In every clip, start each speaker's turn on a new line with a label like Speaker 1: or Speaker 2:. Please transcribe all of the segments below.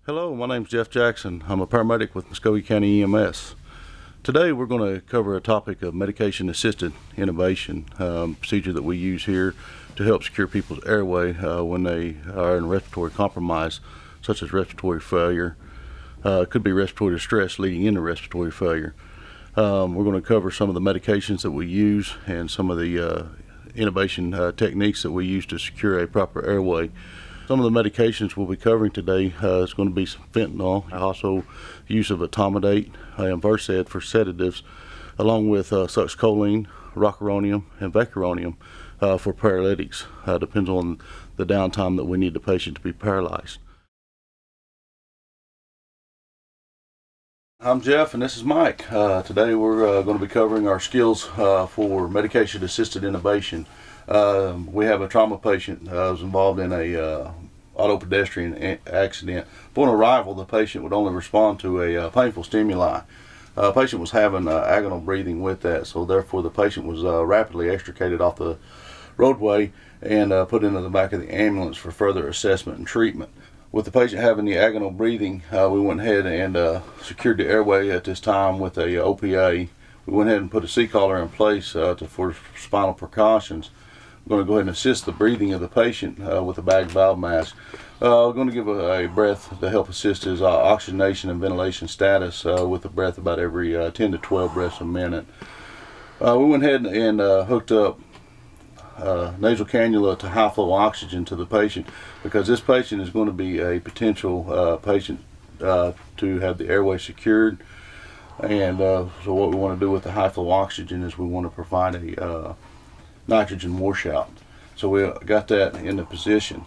Speaker 1: Hello, my name's Jeff Jackson. I'm a paramedic with Muskogee County EMS. Today we're going to cover a topic of medication-assisted intubation, procedure that we use here to help secure people's airway when they are in respiratory compromise, such as respiratory failure. It could be respiratory distress leading into respiratory failure. We're going to cover some of the medications that we use and some of the intubation techniques that we use to secure a proper airway. Some of the medications we'll be covering today is going to be some fentanyl, also use of etomidate and Versed for sedatives, along with succinylcholine, rocuronium, and vecuronium for paralytics. Depends on the downtime that we need the patient to be paralyzed. I'm Jeff and this is Mike. Today we're going to be covering our skills for medication-assisted intubation. We have a trauma patient that was involved in a auto pedestrian accident. Upon arrival, the patient would only respond to a painful stimuli. The patient was having agonal breathing with that, so therefore the patient was rapidly extricated off the roadway and put into the back of the ambulance for further assessment and treatment. With the patient having the agonal breathing, we went ahead and secured the airway at this time with a OPA. We went ahead and put a C-collar in place for spinal precautions. We're going to go ahead and assist the breathing of the patient with a bag valve mask. We're going to give a breath to help assist his oxygenation and ventilation status with a breath about every 10 to 12 breaths a minute. We went ahead and hooked up nasal cannula to high flow oxygen to the patient, because this patient is going to be a potential patient to have the airway secured. And so what we want to do with the high flow oxygen is we want to provide a nitrogen washout. So we got that into position.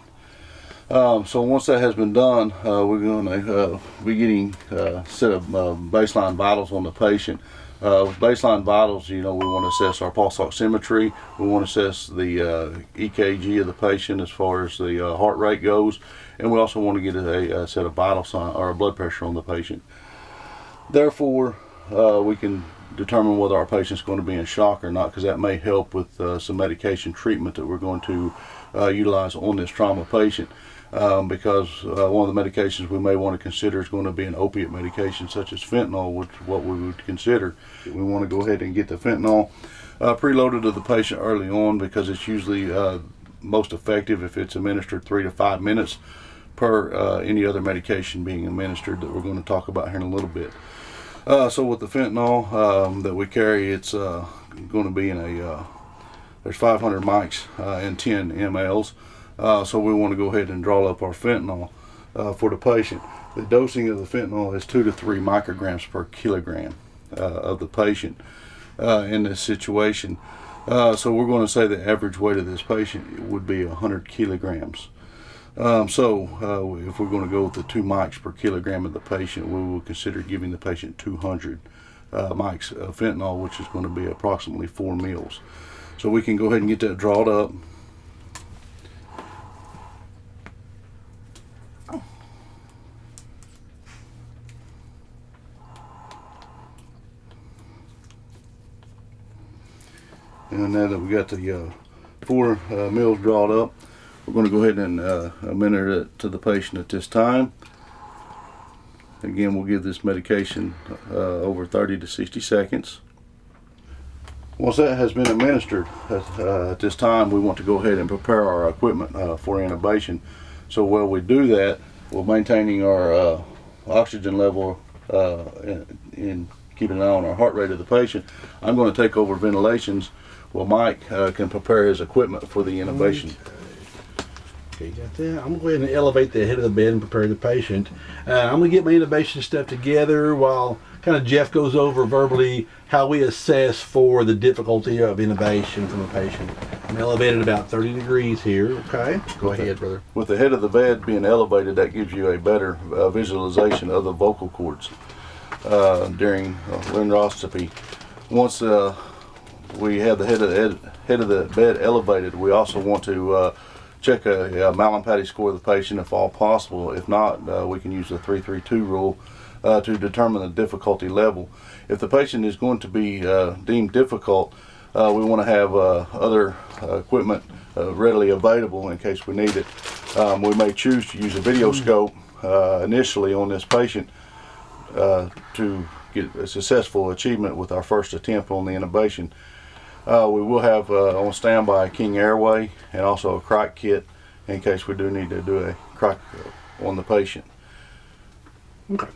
Speaker 1: So once that has been done, we're going to be getting a set of baseline vitals on the patient. With baseline vitals, we want to assess our pulse oximetry. We want to assess the EKG of the patient as far as the heart rate goes, and we also want to get a set of vital sign or blood pressure on the patient. Therefore, we can determine whether our patient is going to be in shock or not, because that may help with some medication treatment that we're going to utilize on this trauma patient. Because one of the medications we may want to consider is going to be an opiate medication such as fentanyl, which is what we would consider. We want to go ahead and get the fentanyl preloaded to the patient early on, because it's usually most effective if it's administered 3 to 5 minutes per any other medication being administered that we're going to talk about here in a little bit. So with the fentanyl that we carry, it's going to be in there's 500 mics in 10 mLs. So we want to go ahead and draw up our fentanyl for the patient. The dosing of the fentanyl is 2 to 3 micrograms per kilogram of the patient in this situation. So we're going to say the average weight of this patient would be 100 kilograms. So if we're going to go with the 2 mics per kilogram of the patient, we will consider giving the patient 200 mics of fentanyl, which is going to be approximately 4 mils. So we can go ahead and get that drawn up. And now that we got the 4 mils drawn up, we're going to go ahead and administer it to the patient at this time. Again, we'll give this medication over 30 to 60 seconds. Once that has been administered, at this time we want to go ahead and prepare our equipment for intubation. So while we do that, we're maintaining our oxygen level and keeping an eye on our heart rate of the patient. I'm going to take over ventilations while Mike can prepare his equipment for the intubation.
Speaker 2: Okay, got that. I'm going to go ahead and elevate the head of the bed and prepare the patient. I'm going to get my intubation stuff together while kind of Jeff goes over verbally how we assess for the difficulty of intubation from a patient. I'm elevated about 30 degrees here. Okay, go ahead, brother.
Speaker 1: With the head of the bed being elevated, that gives you a better visualization of the vocal cords during laryngoscopy. Once we have the head of the bed elevated, we also want to check a Mallampati score of the patient if all possible. If not, we can use the 3-3-2 rule to determine the difficulty level. If the patient is going to be deemed difficult, we want to have other equipment readily available in case we need it. We may choose to use a video scope initially on this patient to get a successful achievement with our first attempt on the intubation. We will have on standby a King Airway and also a cric kit in case we do need to do a cric on the patient.
Speaker 2: Okay.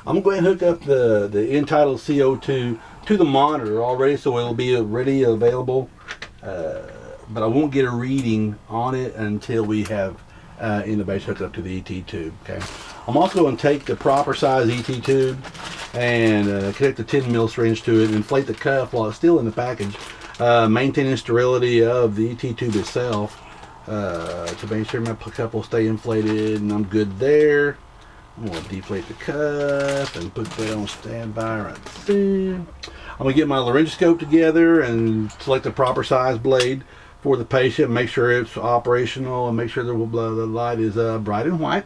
Speaker 2: I'm going to go ahead and hook up the entitled CO2 to the monitor already, so it'll be ready, available. But I won't get a reading on it until we have intubation hooked up to the ET tube. Okay. I'm also going to take the proper size ET tube and connect the 10 mil syringe to it and inflate the cuff while it's still in the package, maintaining sterility of the ET tube itself to make sure my cuff will stay inflated, and I'm good there. I'm going to deflate the cuff and put that on standby right there. I'm going to get my laryngoscope together and select the proper size blade for the patient, make sure it's operational, and make sure the light is bright and white.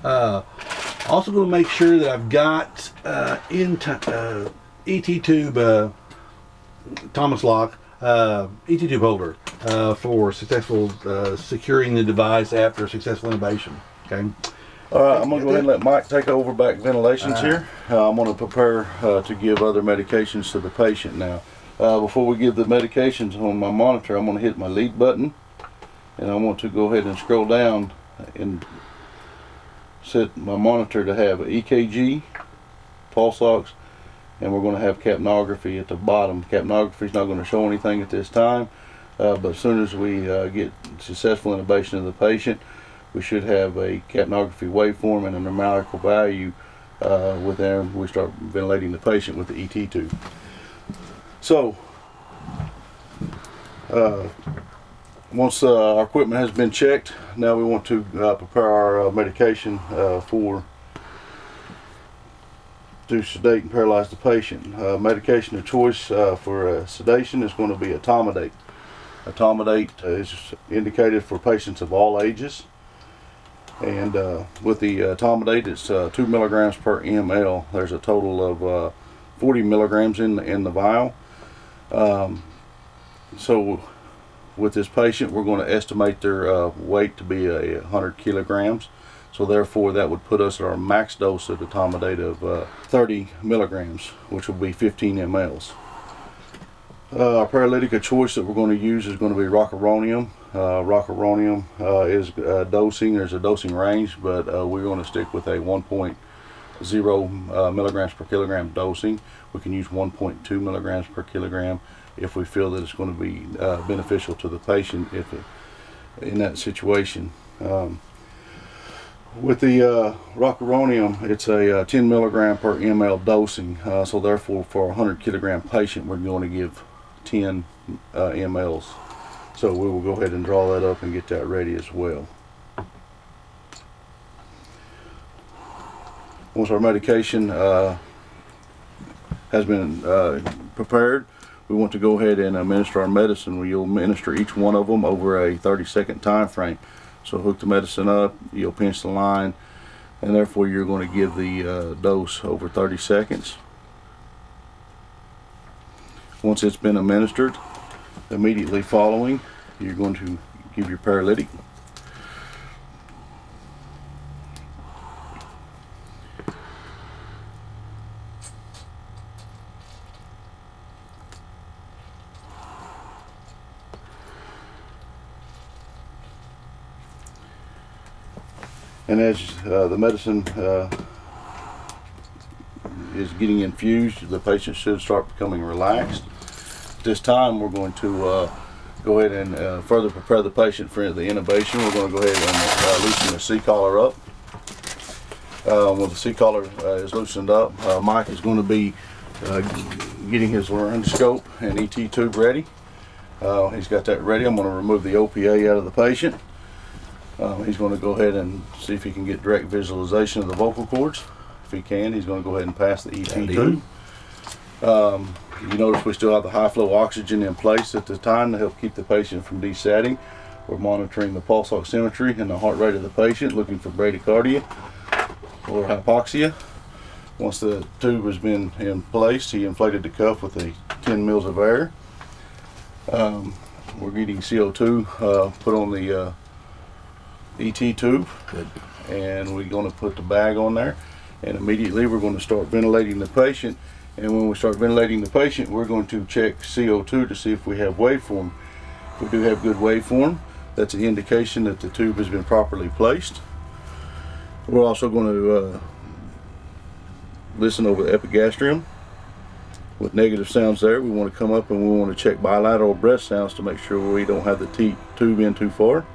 Speaker 2: Also going to make sure that I've got ET tube Thomas lock ET tube holder for successful securing the device after successful intubation. Okay.
Speaker 1: All right, I'm going to go ahead and let Mike take over back ventilations here. I'm going to prepare to give other medications to the patient now. Before we give the medications on my monitor, I'm going to hit my lead button, and I want to go ahead and scroll down and set my monitor to have EKG, pulse ox, and we're going to have capnography at the bottom. Capnography is not going to show anything at this time, but as soon as we get successful intubation of the patient, we should have a capnography waveform and a numerical value with there. We start ventilating the patient with the ET tube. So, once our equipment has been checked, now we want to prepare our medication to sedate and paralyze the patient. Medication of choice for sedation is going to be etomidate. Etomidate is indicated for patients of all ages. And with the etomidate, it's 2 milligrams per ml. There's a total of 40 milligrams in the vial. So with this patient, we're going to estimate their weight to be 100 kilograms. So therefore, that would put us at our max dose of etomidate of 30 milligrams, which will be 15 mLs. Our paralytic of choice that we're going to use is going to be rocuronium. Rocuronium is dosing. There's a dosing range, but we're going to stick with a 1.0 milligrams per kilogram dosing. We can use 1.2 milligrams per kilogram if we feel that it's going to be beneficial to the patient in that situation. With the rocuronium, it's a 10 milligram per ml dosing. So therefore, for a 100 kilogram patient, we're going to give 10 mLs. So we will go ahead and draw that up and get that ready as well. Once our medication has been prepared, we want to go ahead and administer our medicine. We'll administer each one of them over a 30-second time frame. So hook the medicine up, you'll pinch the line, and therefore you're going to give the dose over 30 seconds. Once it's been administered, immediately following, you're going to give your paralytic. And as the medicine is getting infused, the patient should start becoming relaxed. At this time, we're going to go ahead and further prepare the patient for the intubation. We're going to go ahead and loosen the C-collar up. When the C-collar is loosened up, Mike is going to be getting his laryngoscope and ET tube ready. He's got that ready. I'm going to remove the OPA out of the patient. He's going to go ahead and see if he can get direct visualization of the vocal cords. If he can, he's going to go ahead and pass the ET tube. You notice we still have the high flow oxygen in place at the time to help keep the patient from desatting. We're monitoring the pulse oximetry and the heart rate of the patient, looking for bradycardia or hypoxia. Once the tube has been in place, he inflated the cuff with a 10 mils of air. We're getting CO2 put on the ET tube.
Speaker 2: Good.
Speaker 1: And we're going to put the bag on there, and immediately we're going to start ventilating the patient. And when we start ventilating the patient, we're going to check CO2 to see if we have waveform. If we do have good waveform, that's an indication that the tube has been properly placed. We're also going to listen over the epigastrium. With negative sounds there, we want to come up and we want to check bilateral breath sounds to make sure we don't have the tube in too far.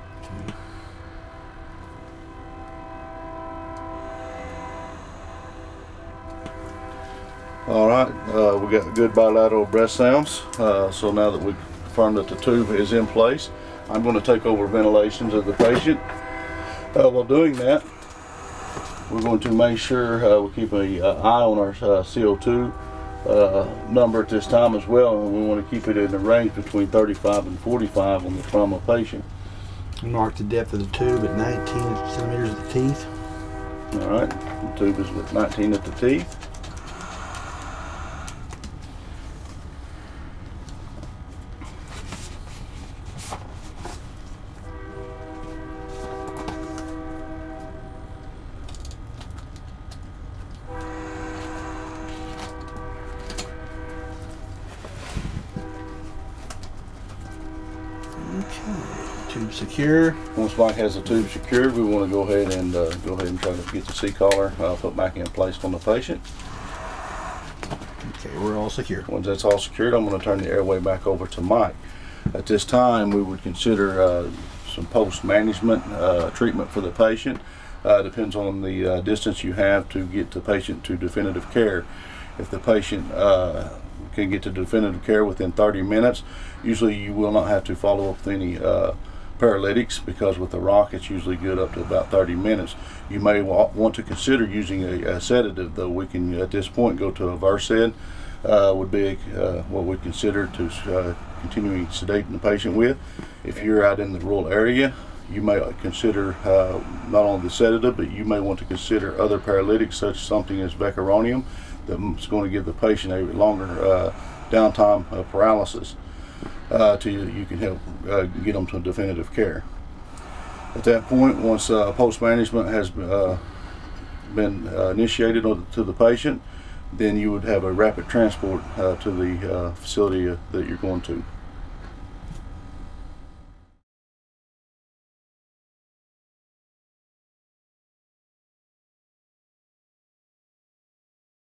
Speaker 1: Alright, we got good bilateral breath sounds, so now that we confirmed that the tube is in place, I'm going to take over ventilations of the patient. While doing that, we're going to make sure we keep an eye on our CO2 number at this time as well, and we want to keep it in the range between 35 and 45 on the trauma patient.
Speaker 2: Mark the depth of the tube at 19 centimeters at the teeth.
Speaker 1: Alright, the tube is at 19 at the teeth.
Speaker 2: Okay, tube secure.
Speaker 1: Once Mike has the tube secured, we want to go ahead and try to get the C-collar put back in place on the patient.
Speaker 2: Okay, we're all secure.
Speaker 1: Once that's all secured, I'm going to turn the airway back over to Mike. At this time, we would consider some post-management treatment for the patient. Depends on the distance you have to get the patient to definitive care. If the patient can get to definitive care within 30 minutes, usually you will not have to follow up with any paralytics, because with the rock it's usually good up to about 30 minutes. You may want to consider using a sedative, though. We can at this point go to a Versed, would be what we consider to continuing sedating the patient with. If you're out in the rural area, you may consider not only the sedative, but you may want to consider other paralytics, such as something as becuronium, that's going to give the patient a longer downtime of paralysis till you can help get them to definitive care. At that point, once post-management has been initiated to the patient, then you would have a rapid transport to the facility that you're going to.